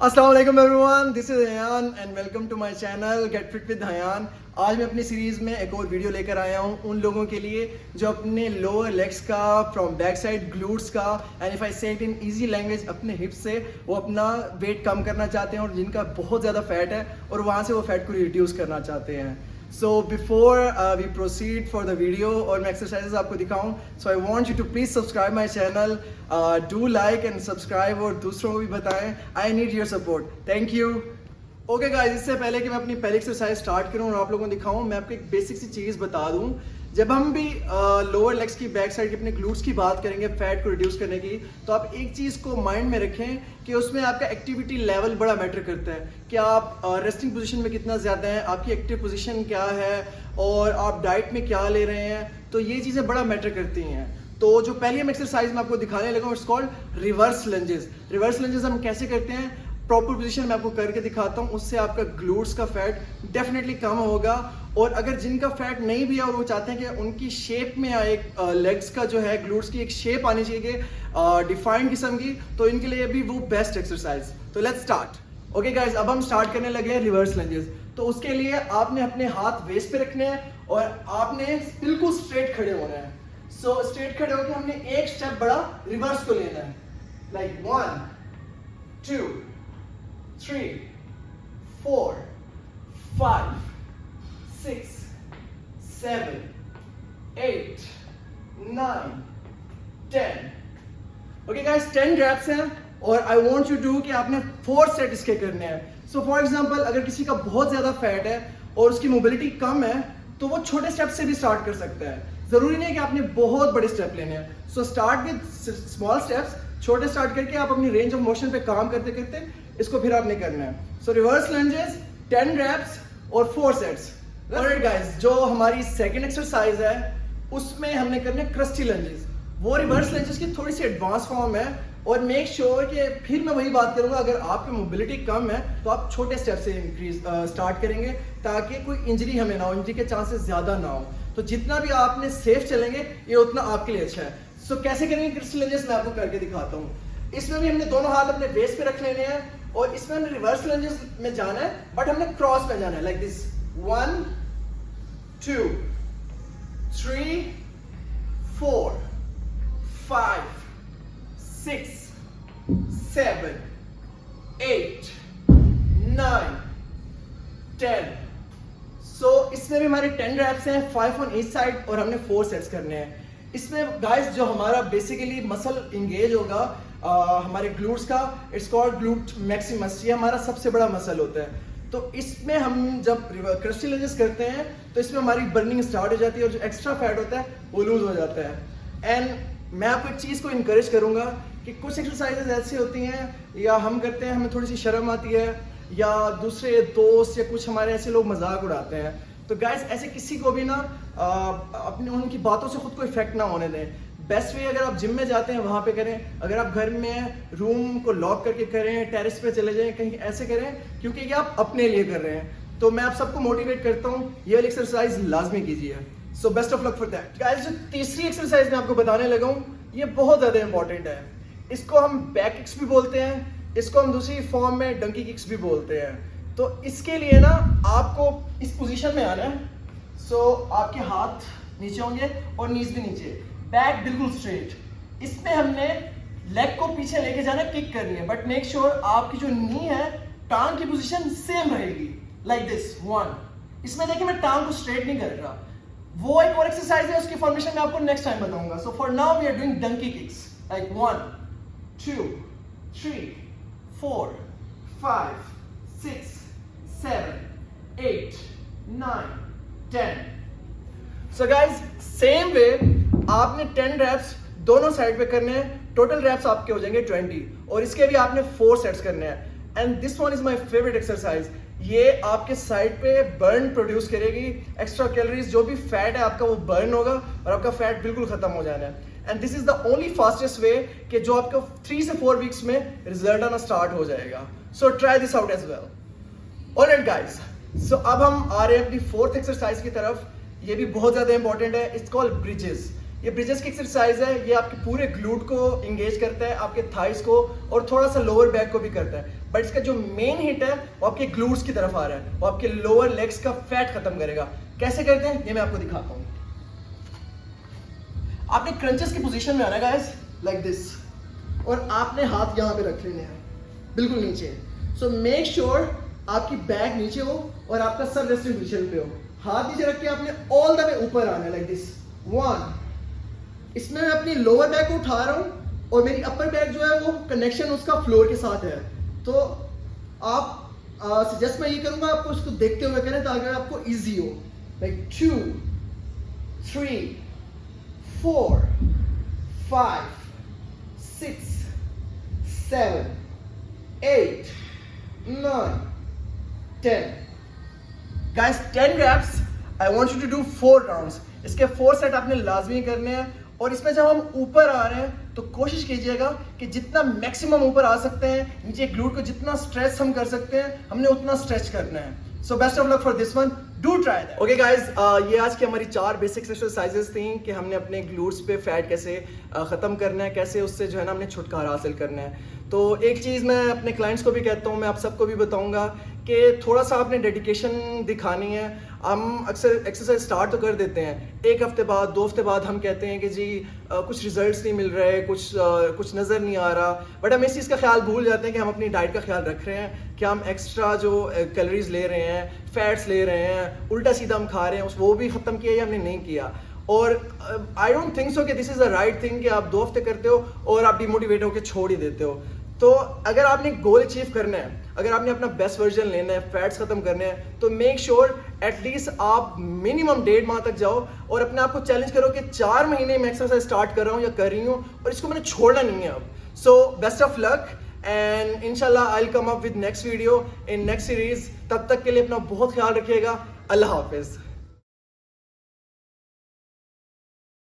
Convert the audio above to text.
अस्सलाम वालेकुम everyone, this is Hayan and welcome to my channel get fit with Hayan. आज मैं अपनी सीरीज़ में एक और वीडियो लेकर आया हूँ उन लोगों के लिए जो अपने लोअर लेग्स का फ्रॉम बैक साइड ग्लूट्स का एंड इफ आई से इट इन इजी लैंग्वेज अपने हिप्स से वो अपना वेट कम करना चाहते हैं और जिनका बहुत ज़्यादा फैट है और वहाँ से वो फैट को रिड्यूस करना चाहते हैं। So before we proceed for the video और मैं exercises आपको दिखाऊं, so I want you to please subscribe my channel, do like and subscribe और दूसरों को भी बताएं। I need your support. Thank you. Okay guys, इससे पहले कि मैं अपनी पहली एक्सरसाइज स्टार्ट करूं और आप लोगों को दिखाऊं, मैं आपको एक बेसिक सी चीज़ बता दूं। जब हम भी लोअर लेग्स की बैक साइड के अपने ग्लूट्स की बात करेंगे फैट को रिड्यूस करने की, तो आप एक चीज़ को माइंड में रखें कि उसमें आपका एक्टिविटी लेवल बड़ा मैटर करता है कि आप रेस्टिंग पोजीशन में कितना ज़्यादा हैं, आपकी एक्टिव पोजीशन क्या है और आप डाइट में क्या ले रहे हैं, तो ये चीज़ें बड़ा मैटर करती हैं। तो जो पहली हम एक्सरसाइज मैं आपको दिखाने लगा हूँ, it's called reverse lunges. Reverse lunges हम कैसे करते हैं, प्रॉपर पोजीशन में आपको करके दिखाता हूँ, उससे आपका ग्लूट्स का फैट डेफिनेटली कम होगा। और अगर जिनका फैट नहीं भी है और वो चाहते हैं कि उनकी शेप में आए, लेग्स का जो है ग्लूट्स की एक शेप आनी चाहिए डिफाइंड किस्म की, तो इनके लिए भी वो बेस्ट एक्सरसाइज। तो लेट्स स्टार्ट। ओके गाइज, अब हम स्टार्ट करने लगे हैं रिवर्स लंजेस। तो उसके लिए आपने अपने हाथ वेस्ट पे रखने हैं और आपने बिल्कुल स्ट्रेट खड़े होना है। सो स्ट्रेट खड़े होकर हमने एक स्टेप बड़ा रिवर्स को लेना है, लाइक 1 2 3 4 5 6 7 8 9 10। ओके गाइस, 10 रैप्स हैं और आई वांट यू टू कि आपने 4 सेट इसके करने हैं। सो फॉर एग्जांपल, अगर किसी का बहुत ज्यादा फैट है और उसकी मोबिलिटी कम है तो वो छोटे स्टेप से भी स्टार्ट कर सकता है। जरूरी नहीं है कि आपने बहुत बड़े स्टेप लेने हैं। So start with small steps, छोटे स्टार्ट करके आप अपनी रेंज ऑफ मोशन पे काम करते करते इसको फिर आपने करना है। सो रिवर्स लंजेस, 10 रैप्स और 4 सेट्स। ऑलराइट गाइस, जो हमारी सेकंड एक्सरसाइज है उसमें हमने करने क्रस्टी लंजेस। वो रिवर्स लंजेस की थोड़ी सी एडवांस फॉर्म है और मेक श्योर कि फिर मैं वही बात करूंगा, अगर आपकी मोबिलिटी कम है तो आप छोटे स्टेप से इंक्रीज स्टार्ट करेंगे ताकि कोई इंजरी हमें ना हो, इंजरी के चांसेस ज्यादा ना हो। तो जितना भी आपने सेफ चलेंगे ये उतना आपके लिए अच्छा है। सो कैसे करेंगे क्रस्टी लंजेस, मैं आपको करके दिखाता हूँ। इसमें भी हमने दोनों हाथ अपने वेस्ट पे रख लेने हैं और इसमें हमने रिवर्स लंजेस में जाना है, बट हमने क्रॉस में जाना है, लाइक दिस 1 2 3 4 5 6 7 8 9 10। सो इसमें भी हमारे 10 रैप्स हैं, 5 ऑन ईच साइड और हमने 4 सेट्स करने हैं। इसमें गाइस जो हमारा बेसिकली मसल इंगेज होगा हमारे ग्लूट्स का, इट्स कॉल्ड ग्लूट मैक्सिमस। ये हमारा सबसे बड़ा मसल होता है। तो इसमें हम जब क्रस्टी लंजेस करते हैं तो इसमें हमारी बर्निंग स्टार्ट हो जाती है और जो एक्स्ट्रा फैट होता है वो लूज हो जाता है। एंड मैं आपको एक चीज़ को इनकरेज करूंगा कि कुछ एक्सरसाइजेज ऐसी होती हैं या हम करते हैं, हमें थोड़ी सी शर्म आती है या दूसरे दोस्त या कुछ हमारे ऐसे लोग मजाक उड़ाते हैं। तो गाइस ऐसे किसी को भी ना अपने उनकी बातों से खुद को इफेक्ट ना होने दें। बेस्ट वे, अगर आप जिम में जाते हैं वहाँ पे करें, अगर आप घर में रूम को लॉक करके करें, टेरेस पे चले जाएं, कहीं ऐसे करें, क्योंकि ये आप अपने लिए कर रहे हैं। तो मैं आप सबको मोटिवेट करता हूँ ये वाली एक्सरसाइज लाजमी कीजिए। सो best of luck for that guys. जो तीसरी एक्सरसाइज मैं आपको बताने लगा हूँ ये बहुत ज़्यादा इंपॉर्टेंट है। इसको हम बैक किक्स भी बोलते हैं, इसको हम दूसरी फॉर्म में डंकी किक्स भी बोलते हैं। तो इसके लिए ना आपको इस पोजीशन में आना है। सो आपके हाथ नीचे होंगे और नीज भी नीचे, बैक बिल्कुल स्ट्रेट। इसमें हमने लेग को पीछे लेके जाना, किक करनी है, बट मेक श्योर आपकी जो नी है टांग की पोजीशन सेम रहेगी, लाइक दिस 1। इसमें देखिए मैं टांग को स्ट्रेट नहीं कर रहा, वो एक और एक्सरसाइज है, उसकी फॉर्मेशन मैं आपको नेक्स्ट टाइम बताऊंगा। So for now we are doing donkey kicks, like 1 2 3 4 5 6 7 8 9 10। So guys same way आपने 10 रैप्स दोनों साइड पे करने हैं, टोटल रैप्स आपके हो जाएंगे 20 और इसके भी आपने 4 सेट्स करने हैं। And this one is my favourite exercise. ये आपके साइड पे बर्न प्रोड्यूस करेगी, एक्स्ट्रा कैलोरीज, जो भी फैट है आपका वो बर्न होगा और आपका फैट बिल्कुल खत्म हो जाना है। And this is the only fastest way कि जो आपको 3 से 4 वीक्स में रिजल्ट आना स्टार्ट हो जाएगा। So try this out as well. Alright guys, so अब हम आ रहे हैं अपनी 4th एक्सरसाइज की तरफ। ये भी बहुत ज्यादा इंपॉर्टेंट है, इट्स कॉल्ड ब्रिजेस। ये ब्रिजेस की एक्सरसाइज है, ये आपके पूरे ग्लूट को इंगेज करता है, आपके थाइस को और थोड़ा सा लोअर बैक को भी करता है, बट इसका जो मेन हिट है वो आपके ग्लूट्स की तरफ आ रहा है, वो आपके लोअर लेग्स का फैट खत्म करेगा। कैसे करते हैं ये मैं आपको दिखाता हूँ। आपने क्रंचेस की पोजीशन में आना है गाइस, लाइक दिस, और आपने हाथ यहाँ पे रख लेने हैं बिल्कुल नीचे। सो मेक श्योर आपकी बैक नीचे हो और आपका सर रेस्टिंग पोजीशन पे हो। हाथ नीचे रख के आपने ऑल द वे ऊपर आना है, लाइक दिस 1। इसमें मैं अपनी लोअर बैक को उठा रहा हूँ और मेरी अपर बैक जो है वो कनेक्शन उसका फ्लोर के साथ है। तो आप सजेस्ट मैं ये करूंगा आपको उसको देखते हुए करें ताकि आपको इजी हो। Like 2 3 4 5 6 7 8 9 10 guys 10 reps। I want you to do 4 rounds. इसके 4 सेट आपने लाजमी करने हैं और इसमें जब हम ऊपर आ रहे हैं तो कोशिश कीजिएगा कि जितना मैक्सिमम ऊपर आ सकते हैं, नीचे ग्लूट को जितना स्ट्रेच हम कर सकते हैं हमने उतना स्ट्रेच करना है। सो best of luck for this one, do try that. Okay guys, ये आज की हमारी 4 बेसिक एक्सरसाइजेस थी कि हमने अपने ग्लूट्स पे फैट कैसे ख़त्म करना है, कैसे उससे जो है ना हमने छुटकारा हासिल करना है। तो एक चीज़ मैं अपने क्लाइंट्स को भी कहता हूँ, मैं आप सबको भी बताऊँगा कि थोड़ा सा आपने डेडिकेशन दिखानी है। हम अक्सर एक्सरसाइज स्टार्ट तो कर देते हैं, 1 हफ्ते बाद 2 हफ्ते बाद हम कहते हैं कि जी कुछ रिजल्ट्स नहीं मिल रहे, कुछ नज़र नहीं आ रहा, बट हम इस चीज़ का ख्याल भूल जाते हैं कि हम अपनी डाइट का ख्याल रख रहे हैं, कि हम एक्स्ट्रा जो कैलोरीज ले रहे हैं, फैट्स ले रहे हैं, उल्टा सीधा हम खा रहे हैं, वो भी ख़त्म किया या हमने नहीं किया। और आई डोंट थिंक सो कि this is the right thing कि आप 2 हफ्ते करते हो और आप डिमोटिवेट होकर छोड़ ही देते हो। तो अगर आपने गोल अचीव करना है, अगर आपने अपना बेस्ट वर्जन लेना है, फैट्स खत्म करने हैं, तो मेक श्योर एटलीस्ट आप मिनिमम 1.5 माह तक जाओ और अपने आप को चैलेंज करो कि 4 महीने में एक्सरसाइज स्टार्ट कर रहा हूँ या कर रही हूँ और इसको मैंने छोड़ना नहीं है अब। So best of luck and इंशाल्लाह I will come up with next video in next series. तब तक के लिए अपना बहुत ख्याल रखिएगा। अल्लाह हाफिज।